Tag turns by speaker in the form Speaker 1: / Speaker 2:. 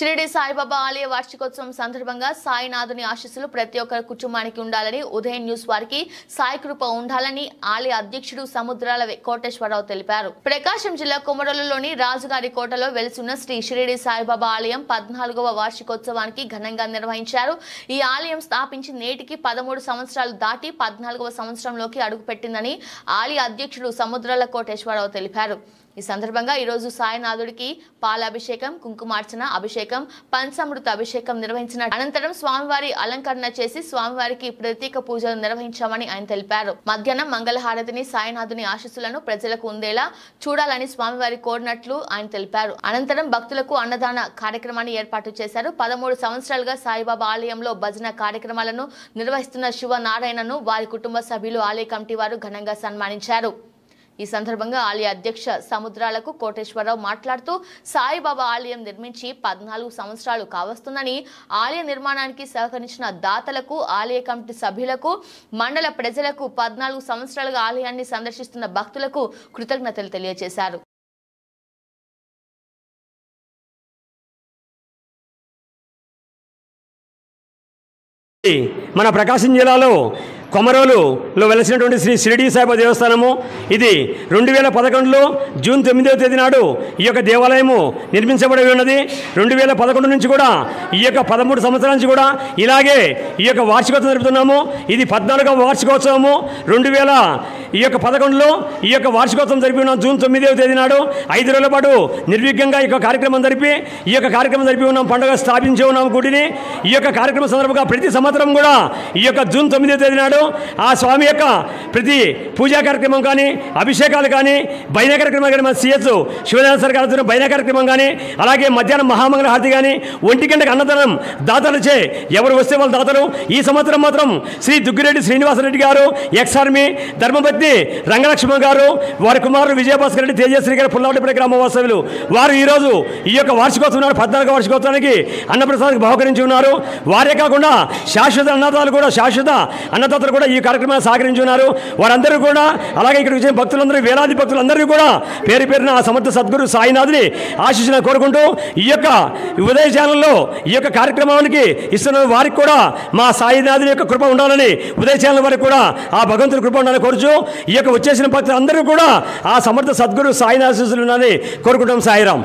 Speaker 1: షిరిడి సాయిబాబా ఆలయ వార్షికోత్సవం సందర్భంగా సాయినాథుని ఆశీస్సులు ప్రతి ఒక్క కుటుంబానికి ఉండాలని ఉదయం న్యూస్ వారికి సాయి కృప ఉండాలని ఆలయ అధ్యక్షుడు సముద్రాల కోటేశ్వరరావు తెలిపారు. ప్రకాశం జిల్లా కొమరలులోని రాజుగారి కోటలో వెలిసిన శ్రీ షిరిడి సాయిబాబా ఆలయం 14వ వార్షికోత్సవానికి ఘనంగా నిర్వహించారు. ఈ ఆలయం స్థాపించి నేటికి 13 సంవత్సరాలు దాటి 14వ సంవత్సరంలోకి అడుగుపెట్టిందని ఆలయ అధ్యక్షుడు సముద్రాల కోటేశ్వరరావు తెలిపారు. ఈ సందర్భంగా ఈ రోజు సాయినాథుడికి పాలాభిషేకం, కుంకుమార్చన, అభిషేకం, పంచామృత అభిషేకం నిర్వహించిన అనంతరం స్వామివారి అలంకరణ చేసి స్వామివారికి ప్రత్యేక పూజలు నిర్వహించామని ఆయన తెలిపారు. మధ్యాహ్నం మంగళహారతిని సాయినాథుని ఆశీస్సులను ప్రజలకు ఉందేలా చూడాలని స్వామివారి కోరినట్లు ఆయన తెలిపారు. అనంతరం భక్తులకు అన్నదాన కార్యక్రమాన్ని ఏర్పాటు చేశారు. 13 సంవత్సరాలుగా సాయిబాబా ఆలయంలో భజన కార్యక్రమాలను నిర్వహిస్తున్న శివనారాయణను వారి కుటుంబ సభ్యులు ఆలయ కమిటీ వారు ఘనంగా సన్మానించారు. ఈ సందర్భంగా ఆలయ అధ్యక్ష సముద్రాలకు కోటేశ్వరరావు మాట్లాడుతూ సాయిబాబా ఆలయం నిర్మించి 14 సంవత్సరాలు కావస్తుందని, ఆలయ నిర్మాణానికి సహకరించిన దాతలకు, ఆలయ కమిటీ సభ్యులకు, మండల ప్రజలకు, 14 సంవత్సరాలుగా ఆలయాన్ని సందర్శిస్తున్న భక్తులకు కృతజ్ఞతలు తెలియజేశారు.
Speaker 2: మన ప్రకాశం జిల్లాలో కొమరోలులో వెలసినటువంటి శ్రీ షిరిడి సాయిబాబా దేవస్థానము ఇది 2011లో జూన్ 9వ తేదీ నాడు ఈ యొక్క దేవాలయము నిర్మించబడి ఉన్నది. 2011 నుంచి కూడా ఈ యొక్క 13 సంవత్సరాల నుంచి కూడా ఇలాగే ఈ యొక్క వార్షికోత్సవం జరుపుతున్నాము. ఇది 14వ వార్షికోత్సవము. 2011లో ఈ యొక్క వార్షికోత్సవం జరిపి ఉన్నాం. జూన్ 9వ తేదీ నాడు 5 రోజుల పాటు నిర్విఘ్నంగా ఈ యొక్క కార్యక్రమం జరిపి ఉన్నాం. పండుగ స్థాపించి ఉన్నాం గుడిని. ఈ యొక్క కార్యక్రమం సందర్భంగా ప్రతి సంవత్సరం కూడా ఈ యొక్క జూన్ 9వ తేదీ నాడు ఆ స్వామి యొక్క ప్రతి పూజా కార్యక్రమం కానీ, అభిషేకాలు కానీ, బైన కార్యక్రమం కానీ, మన సిఎస్ శివనారాయణ సార్ గారు బైన కార్యక్రమం కానీ, అలాగే మధ్యాహ్నం మహామంగళ హారతి కానీ, 1 గంటకు అన్నదానం దాతలచే ఎవరు వస్తే వాళ్ళు దాతలు. ఈ సంవత్సరం మాత్రం శ్రీ దుగ్గిరెడ్డి శ్రీనివాసరెడ్డి గారు, ఎక్స్-ఆర్మీ ధర్మపత్ని రంగలక్ష్మ గారు, వారి కుమారుడు విజయభాస్కర్ రెడ్డి, తేజశ్రీ గారు, పుల్లవటిపల్లి గ్రామ వాస్తవ్యులు వారు ఈరోజు ఈ యొక్క వార్షికోత్సవం 14వ వార్షికోత్సవానికి అన్నప్రసాదానికి బహుకరించి ఉన్నారు. వారే కాకుండా శాశ్వత అన్నదాతలు కూడా ఈ కార్యక్రమాన్ని సహకరించి ఉన్నారు. వారందరూ కూడా అలాగే ఇక్కడ వచ్చిన భక్తులందరూ, వేలాది భక్తులందరూ కూడా పేరు పేరున ఆ సమర్థ సద్గురు సాయినాథుని ఆశీస్సులను కోరుకుంటూ ఈ యొక్క ఉదయ ఛానల్లో ఈ యొక్క కార్యక్రమానికి ఇస్తున్న వారికి కూడా మా సాయినాథుని యొక్క కృప ఉండాలని, ఉదయ ఛానల్ వారికి కూడా ఆ భగవంతుని కృప ఉండాలని కోరుచు ఈ యొక్క వచ్చేసిన భక్తులందరూ కూడా ఆ సమర్థ సద్గురు సాయినాథ ఆశీస్సులు ఉండాలని కోరుకుంటాం. సాయిరాం.